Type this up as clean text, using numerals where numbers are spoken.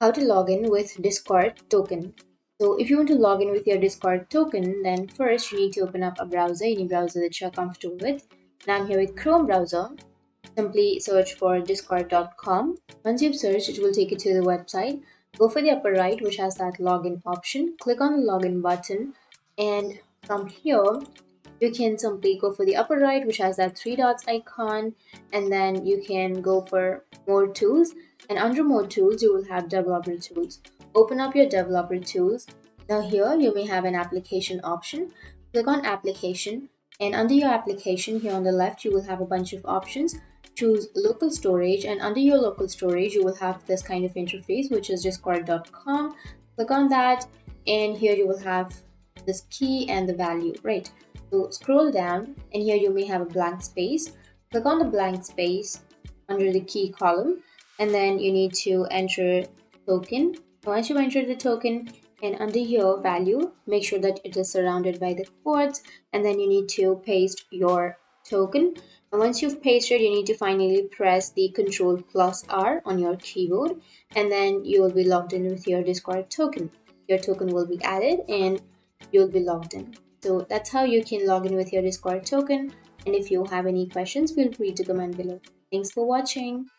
how to log in with Discord token. So if you want to log in with your Discord token, then first you need to open up a browser, any browser that you're comfortable with. And I'm here with Chrome browser. Simply search for discord.com. Once you've searched, it will take you to the website. Go for the upper right, which has that login option. Click on the login button, and from here you can simply go for the upper right, which has that three dots icon, and then you can go for more tools, and under more tools you will have developer tools. Open up your developer tools. Now here you may have an application option. Click on application, and under your application here on the left you will have a bunch of options. Choose local storage, and under your local storage you will have this kind of interface, which is discord.com. Click on that, and here you will have this key and the value, right? So scroll down, and here you may have a blank space. Click on the blank space under the key column, and then you need to enter token. Once you enter the token, and under your value, make sure that it is surrounded by the quotes, and then you need to paste your token. And once you've pasted, you need to finally press the Control plus R on your keyboard, and then you will be logged in with your Discord token. Your token will be added, and you'll be logged in. So that's how you can log in with your Discord token. And if you have any questions, feel free to comment below. Thanks for watching.